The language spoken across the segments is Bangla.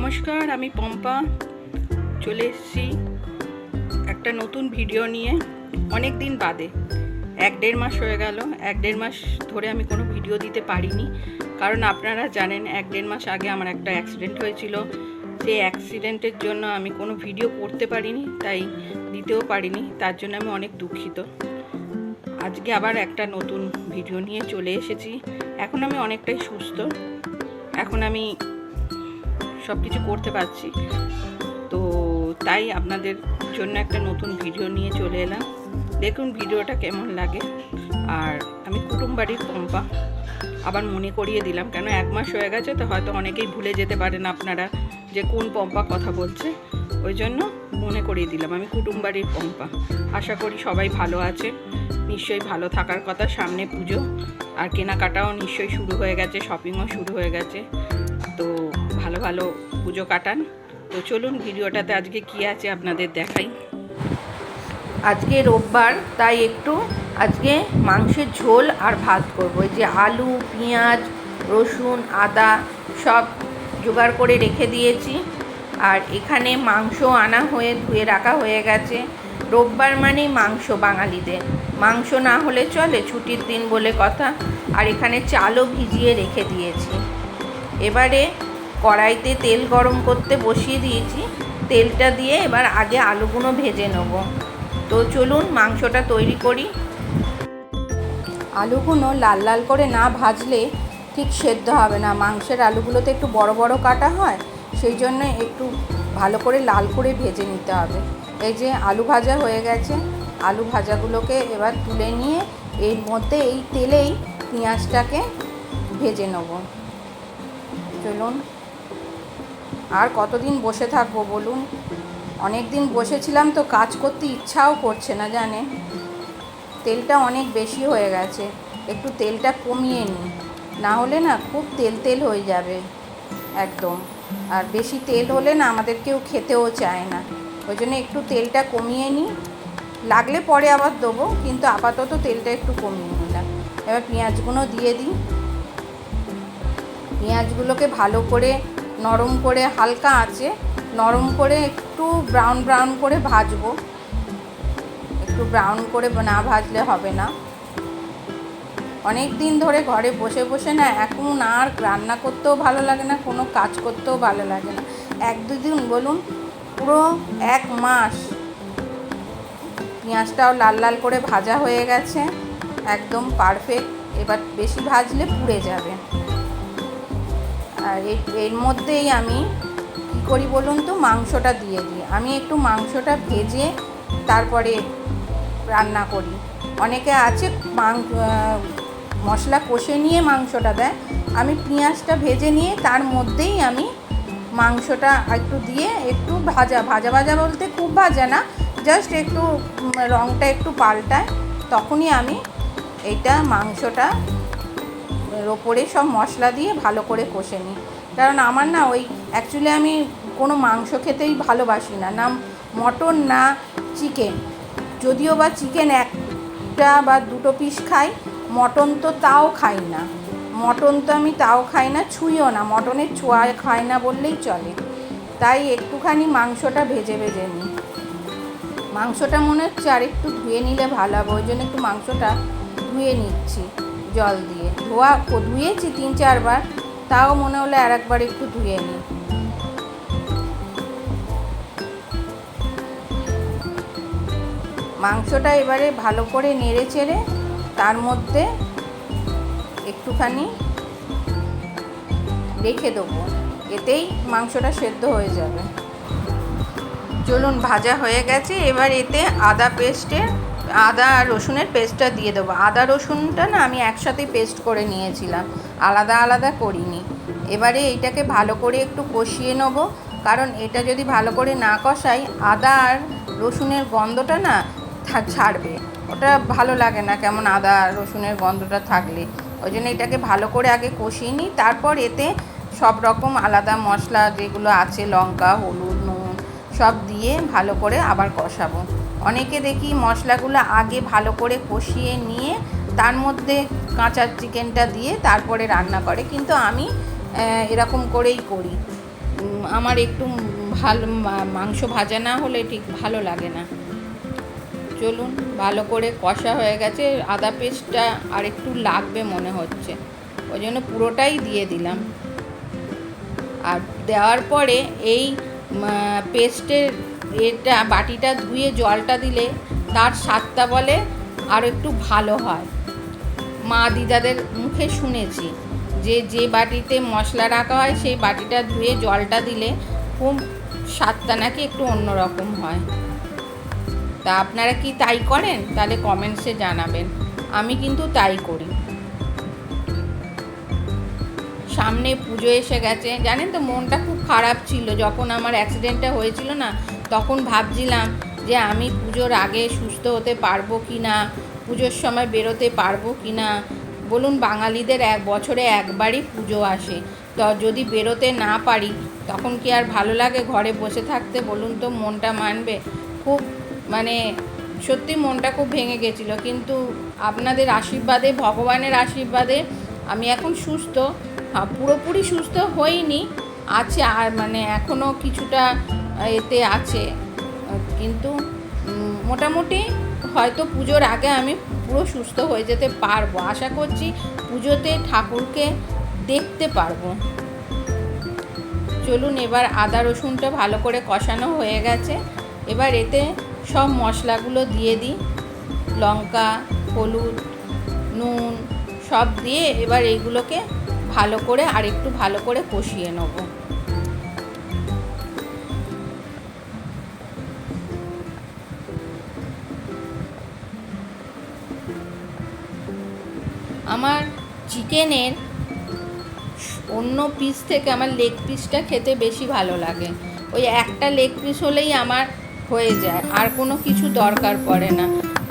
নমস্কার, আমি পম্পা চলে এসেছি একটা নতুন ভিডিও নিয়ে। অনেক দিন বাদে, 1-1.5 মাস হয়ে গেল। 1-1.5 মাস ধরে আমি কোনো ভিডিও দিতে পারিনি, কারণ আপনারা জানেন 1-1.5 মাস আগে আমার একটা অ্যাক্সিডেন্ট হয়েছিল। সেই অ্যাক্সিডেন্টের জন্য আমি কোনো ভিডিও করতে পারিনি, তাই দিতেও পারিনি। তার জন্য আমি অনেক দুঃখিত। আজকে আবার একটা নতুন ভিডিও নিয়ে চলে এসেছি। এখন আমি অনেকটাই সুস্থ, এখন আমি সব কিছু করতে পারছি, তো তাই আপনাদের জন্য একটা নতুন ভিডিও নিয়ে চলে এলাম। দেখুন ভিডিওটা কেমন লাগে। আর আমি কুটুমবাড়ির পম্পা আবার মনে করিয়ে দিলাম, কেন 1 মাস হয়ে গেছে, তো হয়তো অনেকেই ভুলে যেতে পারেন আপনারা যে কোন পম্পা কথা বলছে। ওই জন্য মনে করিয়ে দিলাম, আমি কুটুমবাড়ির পম্পা। আশা করি সবাই ভালো আছে, নিশ্চয়ই ভালো থাকার কথা। সামনে পুজো, আর কেনাকাটাও নিশ্চয়ই শুরু হয়ে গেছে, শপিংও শুরু হয়ে গেছে। তো ভালো ভালো পুজো কাটান। তো চলুন ভিডিওটাতে আজকে কি আছে আপনাদের দেখাই। আজকে রোববার, তাই একটু আজকে মাংসের ঝোল আর ভাত করব। এই যে আলু, পেঁয়াজ, রসুন, আদা সব জোগাড় করে রেখে দিয়েছি। আর এখানে মাংস আনা হয়ে ধুয়ে রাখা হয়ে গেছে। রোববার মানেই মাংস, বাঙালিদের মাংস না হলে চলে, ছুটির দিন বলে কথা। আর এখানে চালও ভিজিয়ে রেখে দিয়েছি। এবারে কড়াইতে তেল গরম করতে বসিয়ে দিয়েছি। তেলটা দিয়ে এবার আগে আলুগুলো ভেজে নেব। তো চলুন মাংসটা তৈরি করি। আলুগুলো লাল লাল করে না ভাজলে ঠিক সেদ্ধ হবে না। মাংসের আলুগুলোতে একটু বড় বড় কাটা হয়, সেই জন্য একটু ভালো করে লাল করে ভেজে নিতে হবে। এই যে আলু ভাজা হয়ে গেছে। আলু ভাজাগুলোকে এবার তুলে নিয়ে এর মধ্যে এই তেলেই পেঁয়াজটাকে ভেজে নেব। চলুন, আর কতদিন বসে থাকবো বলুন। অনেক দিন বসেছিলাম তো কাজ করতে ইচ্ছাও করছে না, জানেন। তেলটা অনেক বেশি হয়ে গেছে, একটু তেলটা কমিয়ে নিই, না হলে না খুব তেল তেল হয়ে যাবে একদম। আর বেশি তেল হলে না আমাদের কেউ খেতেও চায় না। ওই জন্য একটু তেলটা কমিয়ে নিই, লাগলে পরে আবার দেবো, কিন্তু আপাতত তেলটা একটু কমিয়ে নিলাম। এবার পেঁয়াজগুলো দিয়ে দিই। পেঁয়াজগুলোকে ভালো করে নরম করে, হালকা আঁচে নরম করে একটু ব্রাউন ব্রাউন করে ভাজবো। একটু ব্রাউন করে না ভাজলে হবে না। অনেক দিন ধরে ঘরে বসে বসে না এখন আর রান্না করতেও ভালো লাগে না, কোনো কাজ করতেও ভালো লাগে না। 1-2 দিন বলুন, পুরো 1 মাস। পেঁয়াজটাও লাল লাল করে ভাজা হয়ে গেছে, একদম পারফেক্ট। এবার বেশি ভাজলে পুড়ে যাবে। আর এর মধ্যেই আমি কী করি বলুন তো, মাংসটা দিয়ে দিই। আমি একটু মাংসটা ভেজে তারপরে রান্না করি। অনেকে আছে মশলা কষে নিয়ে মাংসটা দেয়, আমি পেঁয়াজটা ভেজে নিয়ে তার মধ্যেই আমি মাংসটা একটু দিয়ে একটু ভাজা ভাজা ভাজা বলতে খুব ভাজা না, জাস্ট একটু রঙটা একটু পাল্টায়, তখনই আমি এইটা মাংসটা ওপরে সব মশলা দিয়ে ভালো করে কষে নিই। কারণ আমার না ওই অ্যাকচুয়ালি আমি কোনো মাংস খেতেই ভালোবাসি না, না মটন না চিকেন। যদিও বা চিকেন 1টা বা 2টো পিস খাই, মটন তো তাও খাই না। মটন তো আমি তাও খাই না, ছুঁইও না, মটনের ছোঁয়া খাই না বললেই চলে। তাই একটুখানি মাংসটা ভেজে ভেজে নিই। মাংসটা মনে হচ্ছে আর একটু ধুয়ে নিলে ভালো হবে, ওই জন্য একটু মাংসটা ধুয়ে নিচ্ছি জল দিয়ে। ধুয়েছি 3-4 বার, তাও মনে হলো আর একবার একটু ধুয়ে নিই। মাংসটা এবারে ভালো করে নেড়ে চেড়ে তার মধ্যে একটুখানি রেখে দেবো, এতেই মাংসটা সেদ্ধ হয়ে যাবে। চলুন, ভাজা হয়ে গেছে। এবার এতে আদা আর রসুনের পেস্টটা দিয়ে দেবো। আদা রসুনটা না আমি একসাথেই পেস্ট করে নিয়েছিলাম, আলাদা আলাদা করিনি। এবারে এইটাকে ভালো করে একটু কষিয়ে নেব, কারণ এটা যদি ভালো করে না কষাই আদা আর রসুনের গন্ধটা না ছাড়বে, ওটা ভালো লাগে না কেমন আদা রসুনের গন্ধটা থাকলে। ওই জন্য এটাকে ভালো করে আগে কষিয়ে নিই, তারপর এতে সব রকম আলাদা মশলা যেগুলো আছে, লঙ্কা, হলুদ, নুন সব দিয়ে ভালো করে আবার কষাবো। অনেকে দেখি মশলাগুলো আগে ভালো করে কষিয়ে নিয়ে তার মধ্যে কাঁচা চিকেনটা দিয়ে তারপরে রান্না করে, কিন্তু আমি এরকম করেই করি। আমার একটু ভালো মাংস ভাজা না হলে ঠিক ভালো লাগে না। চলুন, ভালো করে কষা হয়ে গেছে, আদা পেস্টটা আর একটু লাগবে মনে হচ্ছে, ওই জন্য পুরোটাই দিয়ে দিলাম। আর দেওয়ার পরে এই পেস্টের বাটিটা ধুয়ে জলটা দিলে তার স্বাদটা বলে আর একটু ভালো হয়। মা দিদাদের মুখে শুনেছি যে বাটিতে মশলা রাখা হয় সেই বাটিটা ধুয়ে জলটা দিলে খুব স্বাদটা নাকি একটু অন্যরকম হয়। তা আপনারা কি তাই করেন? তাহলে কমেন্টসে জানাবেন। আমি কিন্তু তাই করি। সামনে পুজো এসে গেছে, জানেন তো মনটা খুব খারাপ ছিল যখন আমার অ্যাক্সিডেন্টটা হয়েছিল না, তখন ভাবছিলাম যে আমি পুজোর আগে সুস্থ হতে পারবো কি না, পুজোর সময় বেরোতে পারবো কি না। বলুন, বাঙালিদের বছরে একবারই পুজো আসে, তো যদি বেরোতে না পারি তখন কি আর ভালো লাগে ঘরে বসে থাকতে? বলুন তো, মনটা মানবে? খুব সত্যি মনটা খুব ভেঙে গেছিলো, কিন্তু আপনাদের আশীর্বাদে, ভগবানের আশীর্বাদে আমি এখন সুস্থ। পুরোপুরি সুস্থ হইনি, আছে আর এখনও কিছুটা এতে আছে, কিন্তু মোটামুটি হয়তো পুজোর আগে আমি পুরো সুস্থ হয়ে যেতে পারবো। আশা করছি পুজোতে ঠাকুরকে দেখতে পারবো। চলুন, এবার আদা রসুনটা ভালো করে কষানো হয়ে গেছে, এবার এতে সব মশলাগুলো দিয়ে দিই, লঙ্কা, হলুদ, নুন সব দিয়ে এবার এইগুলোকে ভালো করে আর একটু ভালো করে কষিয়ে নেব। আমার চিকেনের অন্য পিস থেকে আমার লেগ পিসটা খেতে বেশি ভালো লাগে। ওই একটা লেগ পিস হলেই আমার হয়ে যায়, আর কোনো কিছু দরকার পড়ে না,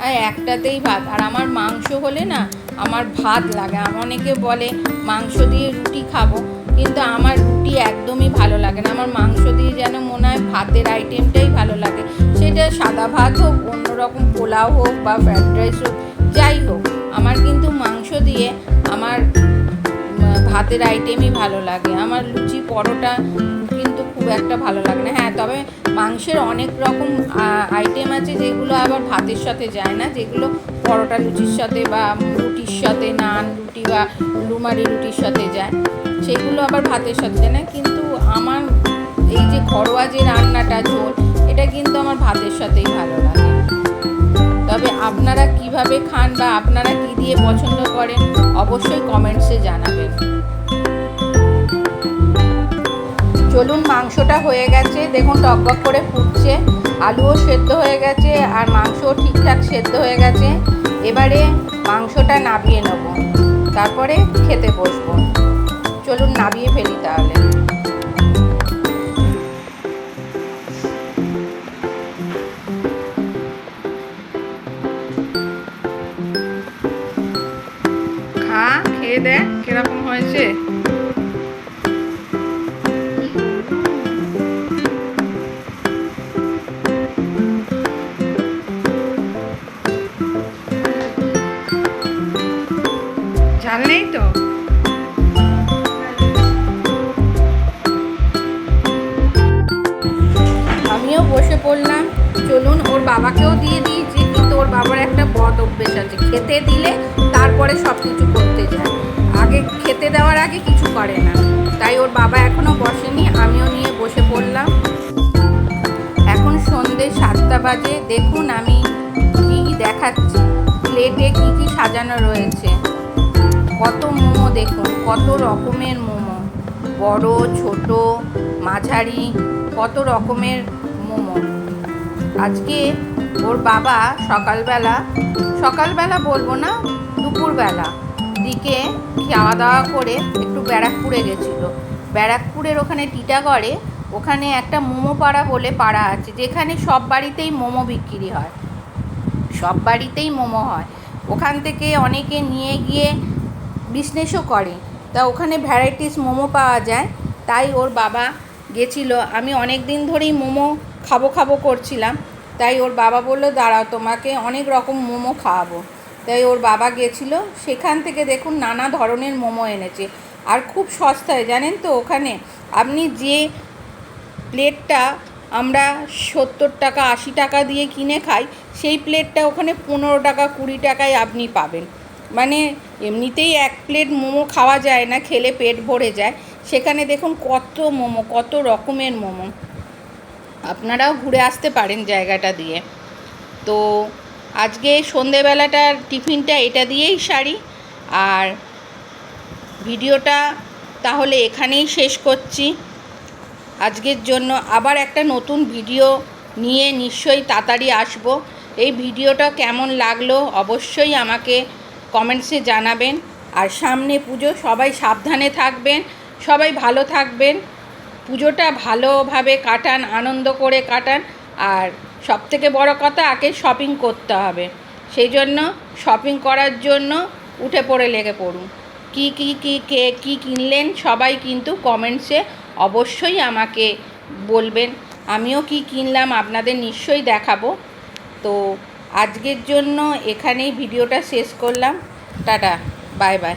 আর একটাতেই ভাত। আর আমার মাংস হলে না আমার ভাত লাগে। অনেকে বলে মাংস দিয়ে রুটি খাবো, কিন্তু আমার রুটি একদমই ভালো লাগে না। আমার মাংস দিয়ে যেন মনে হয় ভাতের আইটেমটাই ভালো লাগে, সেটা সাদা ভাত হোক, অন্যরকম পোলাও হোক বা ফ্রাইড রাইস হোক, যাই হোক, আমার কিন্তু মাংস দিয়ে আমার ভাতের আইটেমই ভালো লাগে। আমার লুচি পরোটা কিন্তু খুব একটা ভালো লাগে না। হ্যাঁ, তবে মাংসের অনেক রকম আইটেম আছে যেগুলো আবার ভাতের সাথে যায় না, যেগুলো পরোটা লুচির সাথে বা রুটির সাথে, নান রুটি বা রুমালি রুটির সাথে যায়, সেগুলো আবার ভাতের সাথে যায় না। কিন্তু আমার এই যে ঘরোয়া যে রান্নাটা, ঝোল, এটা কিন্তু আমার ভাতের সাথেই ভালো লাগে। তবে আপনারা কিভাবে খান বা আপনারা কি দিয়ে পছন্দ করেন অবশ্যই কমেন্টসে জানাবেন। চলুন, মাংসটা হয়ে গেছে, দেখুন টকবক করে ফুটছে, আলুও সেদ্ধ হয়ে গেছে আর মাংসও ঠিকঠাক সেদ্ধ হয়ে গেছে। এবারে মাংসটা নাবিয়ে নেব, তারপরে খেতে বসবো। চলুন নাবিয়ে ফেলি তাহলে। খেয়ে দেখ কিরকম হয়েছে। ঝাল নেই তো? আমিও বসে পড়লাম। চলুন, ওর বাবাকেও দিয়ে দিয়েছি, কিন্তু ওর বাবার একটা বদ অভ্যেস আছে, খেতে দিলে তারপরে সব কিছু করতে যায়, আগে খেতে দেওয়ার আগে কিছু করে না। তাই ওর বাবা এখনও বসেনি, আমিও নিয়ে বসে পড়লাম। এখন সন্ধ্যে 7টা বাজে। দেখুন আমি কী দেখাচ্ছি, প্লেটে কী কী সাজানো রয়েছে। কত মোমো দেখুন, কত রকমের মোমো, বড়, ছোট, মাঝারি, কত রকমের মোমো। আজকে ওর বাবা সকালবেলা বলবো না, দুপুরবেলা দিকে খাওয়া দাওয়া করে একটু ব্যারাকপুরে গেছিলো। ব্যারাকপুরের ওখানে টিটাগড়ে ওখানে একটা মোমো পাড়া বলে পাড়া আছে, যেখানে সব বাড়িতেই মোমো বিক্রি হয়, সব বাড়িতেই মোমো হয়। ওখান থেকে অনেকে নিয়ে গিয়ে বিজনেসও করে, তা ওখানে ভ্যারাইটিস মোমো পাওয়া যায়। তাই ওর বাবা গেছিলো। আমি অনেক দিন ধরেই মোমো খাবো করছিলাম, তাই ওর বাবা বললো দাঁড়াও, তোমাকে অনেক রকম মোমো খাওয়াবো। তাই ওর বাবা গেছিলো, সেখান থেকে দেখুন নানা ধরনের মোমো এনেছে, আর খুব সস্তায়, জানেন তো। ওখানে আপনি যে প্লেটটা আমরা 70 টাকা 80 টাকা দিয়ে কিনে খাই, সেই প্লেটটা ওখানে 15 টাকা 20 টাকায় আপনি পাবেন। মানে এমনিতেই এক প্লেট মোমো খাওয়া যায় না, খেলে পেট ভরে যায়, সেখানে দেখুন কত মোমো, কত রকমের মোমো। আপনারাও ঘুরে আসতে পারেন জায়গাটা দিয়ে। তো আজকে সন্ধেবেলাটার টিফিনটা এটা দিয়েই সারি, আর ভিডিওটা তাহলে এখানেই শেষ করছি। আজকের জন্য আবার একটা নতুন ভিডিও নিয়ে নিশ্চয়ই তাড়াতাড়ি আসব। এই ভিডিওটা কেমন লাগলো অবশ্যই আমাকে কমেন্টসে জানাবেন। আর সামনে পুজো, সবাই সাবধানে থাকবেন, সবাই ভালো থাকবেন, পুজোটা ভালোভাবে কাটান, আনন্দ করে কাটান। আর সবথেকে বড় কথা, আগে শপিং করতে হবে, সেই জন্য শপিং করার জন্য উঠে পড়ে লেগে পড়ুন। কী কিনলেন সবাই কিন্তু কমেন্টসে অবশ্যই আমাকে বলবেন। আমিও কি কিনলাম আপনাদের নিশ্চয়ই দেখাবো। তো আজকের জন্য এখানেই ভিডিওটা শেষ করলাম। Tata, bye bye.